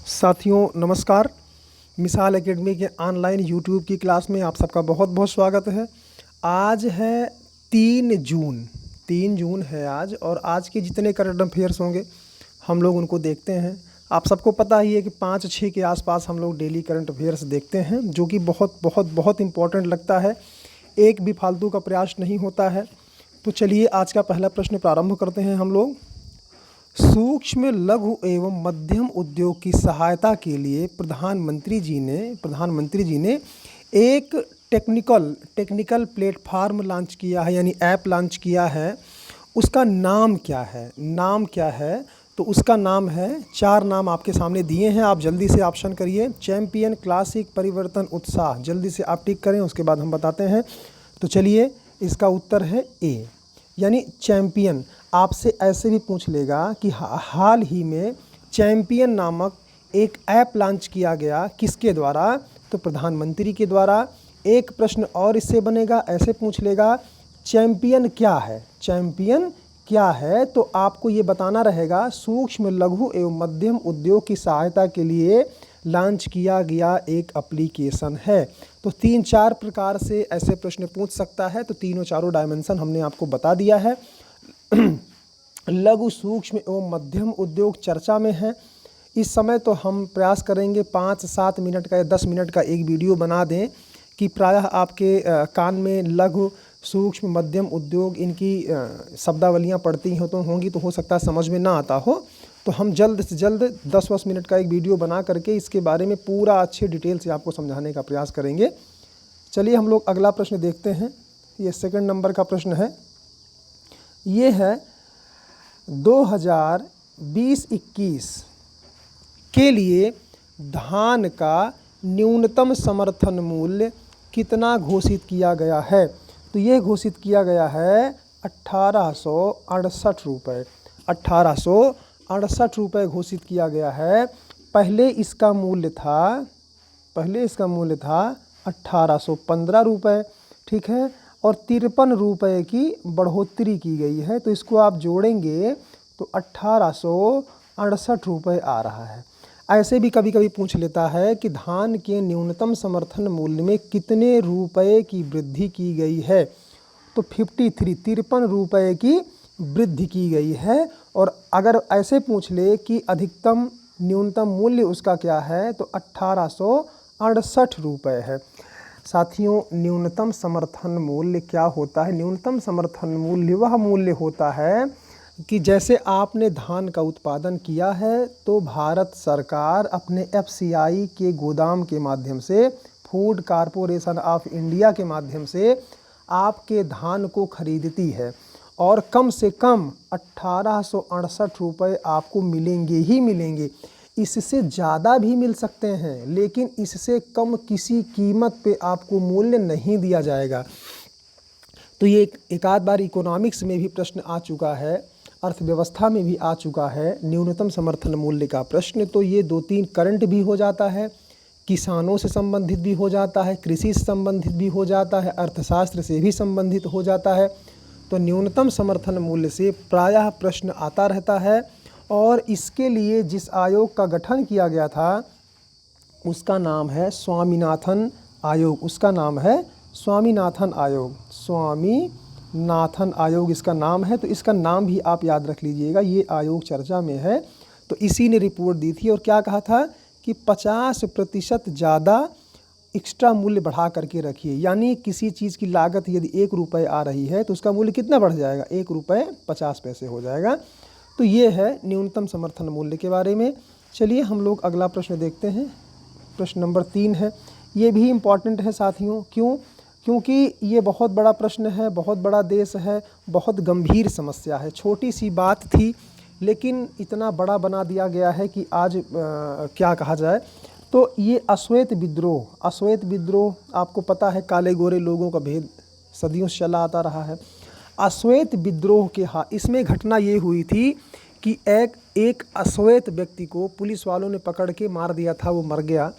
साथियों नमस्कार। मिसाल एकेडमी के ऑनलाइन यूट्यूब की क्लास में आप सबका बहुत बहुत स्वागत है। आज है 3 जून। 3 जून है आज, और आज के जितने करंट अफेयर्स होंगे हम लोग उनको देखते हैं। आप सबको पता ही है कि 5-6 के आसपास हम लोग डेली करंट अफेयर्स देखते हैं, जो कि बहुत बहुत बहुत इम्पोर्टेंट लगता है। एक भी फालतू का प्रयास नहीं होता है। तो चलिए आज का पहला प्रश्न प्रारंभ करते हैं हम लोग। सूक्ष्म लघु एवं मध्यम उद्योग की सहायता के लिए प्रधानमंत्री जी ने एक टेक्निकल प्लेटफार्म लॉन्च किया है, यानी ऐप लॉन्च किया है। उसका नाम क्या है? तो उसका नाम है, 4 नाम आपके सामने दिए हैं, आप जल्दी से ऑप्शन करिए। चैंपियन, क्लासिक, परिवर्तन, उत्साह। जल्दी से आप टिक करें, उसके बाद हम बताते हैं। तो चलिए, इसका उत्तर है ए, यानी चैंपियन। आपसे ऐसे भी पूछ लेगा कि हाल ही में चैंपियन नामक एक ऐप लॉन्च किया गया, किसके द्वारा? तो प्रधानमंत्री के द्वारा। एक प्रश्न और इससे बनेगा, ऐसे पूछ लेगा चैंपियन क्या है? तो आपको ये बताना रहेगा सूक्ष्म लघु एवं मध्यम उद्योग की सहायता के लिए लॉन्च किया गया एक एप्लीकेशन है। तो 3-4 प्रकार से ऐसे प्रश्न पूछ सकता है। तो तीनों चारों डायमेंशन हमने आपको बता दिया है। लघु, सूक्ष्म एवं मध्यम उद्योग चर्चा में है इस समय। तो हम प्रयास करेंगे 5-7 मिनट का या 10 मिनट का एक वीडियो बना दें कि प्रायः आपके कान में लघु, सूक्ष्म, मध्यम उद्योग इनकी शब्दावलियाँ पढ़ती होंगी, तो हो सकता है समझ में ना आता हो। तो हम जल्द से जल्द 10-10 मिनट का एक वीडियो बना करके इसके बारे में पूरा अच्छे डिटेल से आपको समझाने का प्रयास करेंगे। चलिए हम लोग अगला प्रश्न देखते हैं। ये सेकंड नंबर का प्रश्न है। ये है 2020-21 के लिए धान का न्यूनतम समर्थन मूल्य कितना घोषित किया गया है? तो ये घोषित किया गया है 1868 रुपये। 1868 रुपये घोषित किया गया है। पहले इसका मूल्य था 1815 रुपये, ठीक है। और 53 रुपये की बढ़ोतरी की गई है। तो इसको आप जोड़ेंगे तो 1868 रुपये आ रहा है। ऐसे भी कभी कभी पूछ लेता है कि धान के न्यूनतम समर्थन मूल्य में कितने रुपए की वृद्धि की गई है? तो 53 रुपये की वृद्धि की गई है। और अगर ऐसे पूछ ले कि अधिकतम न्यूनतम मूल्य उसका क्या है, तो 1868 रुपये है। साथियों, न्यूनतम समर्थन मूल्य क्या होता है? न्यूनतम समर्थन मूल्य वह मूल्य होता है कि जैसे आपने धान का उत्पादन किया है, तो भारत सरकार अपने FCI के गोदाम के माध्यम से, फूड कॉरपोरेशन ऑफ इंडिया के माध्यम से आपके धान को खरीदती है, और कम से कम 1868 रुपये आपको मिलेंगे ही मिलेंगे। इससे ज़्यादा भी मिल सकते हैं, लेकिन इससे कम किसी कीमत पे आपको मूल्य नहीं दिया जाएगा। तो ये एक आध बार इकोनॉमिक्स में भी प्रश्न आ चुका है, अर्थव्यवस्था में भी आ चुका है न्यूनतम समर्थन मूल्य का प्रश्न। तो ये 2-3 करंट भी हो जाता है, किसानों से संबंधित भी हो जाता है, कृषि से संबंधित भी हो जाता है, अर्थशास्त्र से भी संबंधित हो जाता है। तो न्यूनतम समर्थन मूल्य से प्रायः प्रश्न आता रहता है। और इसके लिए जिस आयोग का गठन किया गया था उसका नाम है स्वामीनाथन आयोग। स्वामीनाथन आयोग इसका नाम है। तो इसका नाम भी आप याद रख लीजिएगा। ये आयोग चर्चा में है। तो इसी ने रिपोर्ट दी थी और क्या कहा था कि 50% ज़्यादा एक्स्ट्रा मूल्य बढ़ा करके रखिए। यानी किसी चीज़ की लागत यदि 1 रुपये आ रही है, तो उसका मूल्य कितना बढ़ जाएगा? 1 रुपये 50 पैसे हो जाएगा। तो ये है न्यूनतम समर्थन मूल्य के बारे में। चलिए हम लोग अगला प्रश्न देखते हैं। प्रश्न नंबर 3 है। ये भी इम्पॉर्टेंट है साथियों। क्यों? क्योंकि ये बहुत बड़ा प्रश्न है, बहुत बड़ा देश है, बहुत गंभीर समस्या है। छोटी सी बात थी, लेकिन इतना बड़ा बना दिया गया है कि आज क्या कहा जाए। तो ये अश्वेत विद्रोह आपको पता है, काले गोरे लोगों का भेद सदियों से चला आता रहा है। अश्वेत विद्रोह के इसमें घटना ये हुई थी कि एक अश्वेत व्यक्ति को पुलिस वालों ने पकड़ के मार दिया था, वो मर गया।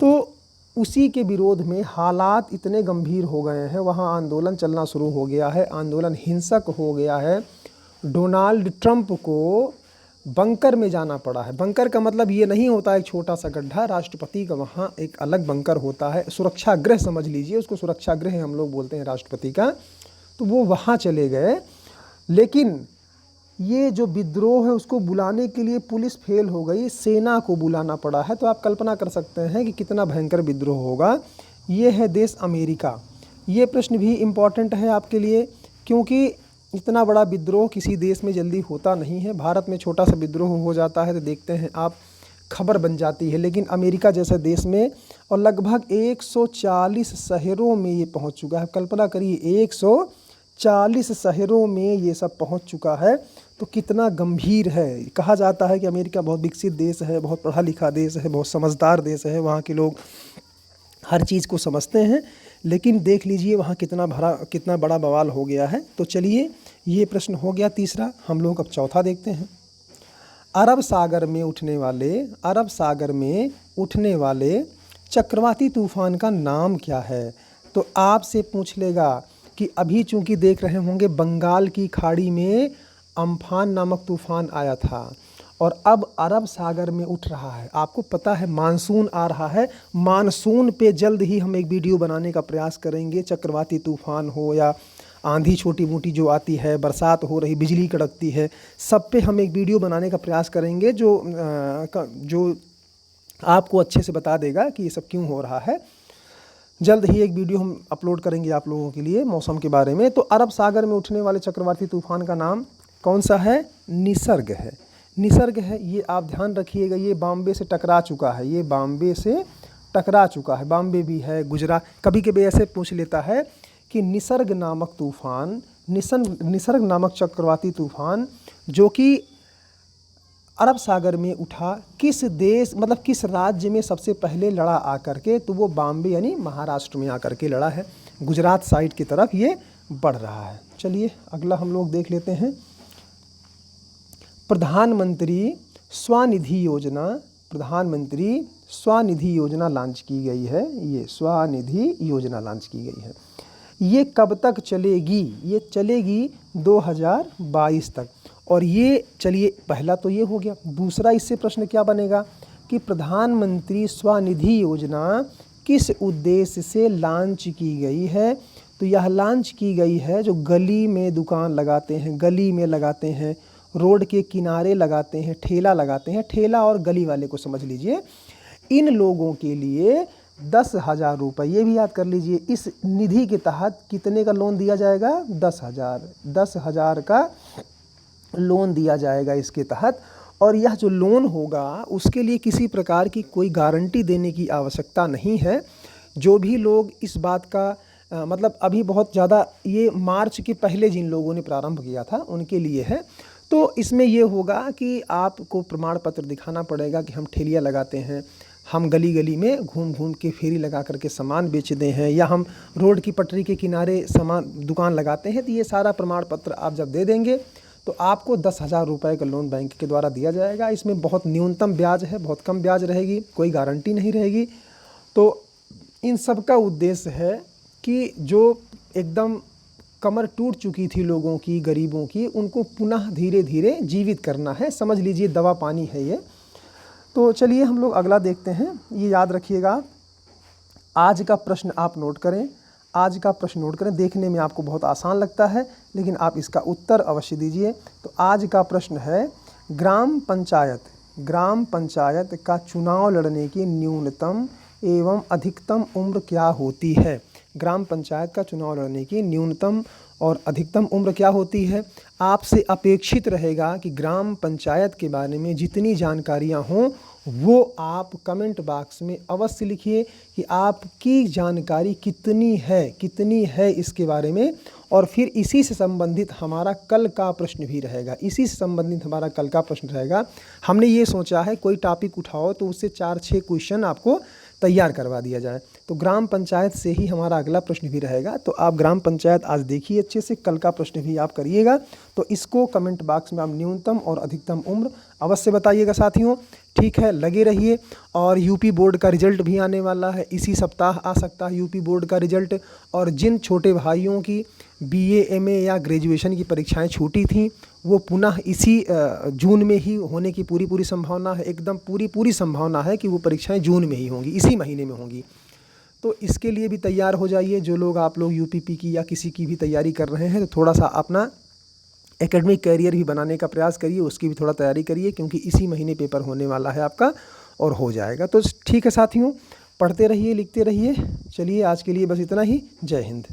तो उसी के विरोध में हालात इतने गंभीर हो गए हैं, वहाँ आंदोलन चलना शुरू हो गया है, आंदोलन हिंसक हो गया है। डोनाल्ड ट्रंप को बंकर में जाना पड़ा है। बंकर का मतलब ये नहीं होता एक छोटा सा गड्ढा, राष्ट्रपति का वहाँ एक अलग बंकर होता है, सुरक्षा गृह समझ लीजिए उसको, सुरक्षा गृह हम लोग बोलते हैं राष्ट्रपति का। तो वो वहाँ चले गए, लेकिन ये जो विद्रोह है उसको बुलाने के लिए पुलिस फेल हो गई, सेना को बुलाना पड़ा है। तो आप कल्पना कर सकते हैं कि कितना भयंकर विद्रोह होगा। ये है देश अमेरिका। ये प्रश्न भी इम्पॉर्टेंट है आपके लिए, क्योंकि इतना बड़ा विद्रोह किसी देश में जल्दी होता नहीं है। भारत में छोटा सा विद्रोह हो जाता है तो देखते हैं आप, खबर बन जाती है, लेकिन अमेरिका जैसे देश में और लगभग 140 शहरों में ये पहुंच चुका है। कल्पना करिए 140 शहरों में ये सब पहुंच चुका है, तो कितना गंभीर है। कहा जाता है कि अमेरिका बहुत विकसित देश है, बहुत पढ़ा लिखा देश है, बहुत समझदार देश है, वहाँ के लोग हर चीज़ को समझते हैं, लेकिन देख लीजिए वहाँ कितना बड़ा बवाल हो गया है। तो चलिए ये प्रश्न हो गया तीसरा। हम लोग अब चौथा देखते हैं। अरब सागर में उठने वाले चक्रवाती तूफान का नाम क्या है? तो आपसे पूछ लेगा कि अभी चूंकि देख रहे होंगे बंगाल की खाड़ी में अम्फान नामक तूफान आया था और अब अरब सागर में उठ रहा है। आपको पता है मानसून आ रहा है, मानसून पे जल्द ही हम एक वीडियो बनाने का प्रयास करेंगे। चक्रवाती तूफान हो या आंधी छोटी मोटी जो आती है, बरसात हो रही, बिजली कड़कती है, सब पे हम एक वीडियो बनाने का प्रयास करेंगे जो आपको अच्छे से बता देगा कि ये सब क्यों हो रहा है। जल्द ही एक वीडियो हम अपलोड करेंगे आप लोगों के लिए मौसम के बारे में। तो अरब सागर में उठने वाले चक्रवाती तूफान का नाम कौन सा है? निसर्ग है। निसर्ग है, ये आप ध्यान रखिएगा। ये बॉम्बे से टकरा चुका है, ये बॉम्बे से टकरा चुका है। बॉम्बे भी है, गुजरात। कभी कभी ऐसे पूछ लेता है कि निसर्ग नामक चक्रवाती तूफान जो कि अरब सागर में उठा, किस देश मतलब किस राज्य में सबसे पहले लड़ा आकर के? तो वो बॉम्बे यानी महाराष्ट्र में आकर के लड़ा है। गुजरात साइड की तरफ ये बढ़ रहा है। चलिए अगला हम लोग देख लेते हैं। प्रधानमंत्री स्वनिधि योजना लॉन्च की गई है। ये स्वनिधि योजना लॉन्च की गई है। ये कब तक चलेगी? ये चलेगी 2022 तक। और ये चलिए पहला तो ये हो गया। दूसरा इससे प्रश्न क्या बनेगा कि प्रधानमंत्री स्वनिधि योजना किस उद्देश्य से लॉन्च की गई है? तो यह लॉन्च की गई है जो गली में दुकान लगाते हैं, गली में लगाते हैं, रोड के किनारे लगाते हैं, ठेला लगाते हैं, ठेला और गली वाले को समझ लीजिए, इन लोगों के लिए 10,000 रुपये, ये भी याद कर लीजिए। इस निधि के तहत कितने का लोन दिया जाएगा? 10,000 का लोन दिया जाएगा इसके तहत। और यह जो लोन होगा उसके लिए किसी प्रकार की कोई गारंटी देने की आवश्यकता नहीं है। जो भी लोग इस बात का मतलब अभी बहुत ज़्यादा, ये मार्च के पहले जिन लोगों ने प्रारंभ किया था उनके लिए है। तो इसमें ये होगा कि आपको प्रमाण पत्र दिखाना पड़ेगा कि हम ठेलियाँ लगाते हैं, हम गली गली में घूम घूम के फेरी लगा करके सामान बेचते हैं, या हम रोड की पटरी के किनारे सामान दुकान लगाते हैं। तो ये सारा प्रमाण पत्र आप जब दे देंगे तो आपको 10,000 रुपये का लोन बैंक के द्वारा दिया जाएगा। इसमें बहुत न्यूनतम ब्याज है, बहुत कम ब्याज रहेगी, कोई गारंटी नहीं रहेगी। तो इन सब का उद्देश्य है कि जो एकदम कमर टूट चुकी थी लोगों की, गरीबों की, उनको पुनः धीरे धीरे जीवित करना है। समझ लीजिए दवा पानी है ये। तो चलिए हम लोग अगला देखते हैं। ये याद रखिएगा, आज का प्रश्न आप नोट करें, आज का प्रश्न नोट करें। देखने में आपको बहुत आसान लगता है लेकिन आप इसका उत्तर अवश्य दीजिए। तो आज का प्रश्न है, ग्राम पंचायत का चुनाव लड़ने की न्यूनतम एवं अधिकतम उम्र क्या होती है? ग्राम पंचायत का चुनाव लड़ने की न्यूनतम और अधिकतम उम्र क्या होती है? आपसे अपेक्षित रहेगा कि ग्राम पंचायत के बारे में जितनी जानकारियां हों वो आप कमेंट बॉक्स में अवश्य लिखिए कि आपकी जानकारी कितनी है इसके बारे में। और फिर इसी से संबंधित हमारा कल का प्रश्न भी रहेगा, हमने ये सोचा है कोई टॉपिक उठाओ तो उससे 4-6 क्वेश्चन आपको तैयार करवा दिया जाए। तो ग्राम पंचायत से ही हमारा अगला प्रश्न भी रहेगा। तो आप ग्राम पंचायत आज देखिए अच्छे से, कल का प्रश्न भी आप करिएगा। तो इसको कमेंट बॉक्स में आप न्यूनतम और अधिकतम उम्र अवश्य बताइएगा साथियों। ठीक है, लगे रहिए। और यूपी बोर्ड का रिजल्ट भी आने वाला है, इसी सप्ताह आ सकता है यूपी बोर्ड का रिजल्ट। और जिन छोटे भाइयों की बीए, एमए या ग्रेजुएशन की परीक्षाएं छूटी थीं, वो पुनः इसी जून में ही होने की पूरी संभावना है, एकदम पूरी संभावना है कि वो परीक्षाएं जून में ही होंगी, इसी महीने में होंगी। तो इसके लिए भी तैयार हो जाइए। जो लोग आप लोग यूपीपी की या किसी की भी तैयारी कर रहे हैं, तो थोड़ा सा अपना एकेडमिक कैरियर भी बनाने का प्रयास करिए, उसकी भी थोड़ा तैयारी करिए, क्योंकि इसी महीने पेपर होने वाला है आपका और हो जाएगा। तो ठीक है साथियों, पढ़ते रहिए, लिखते रहिए। चलिए आज के लिए बस इतना ही। जय हिंद।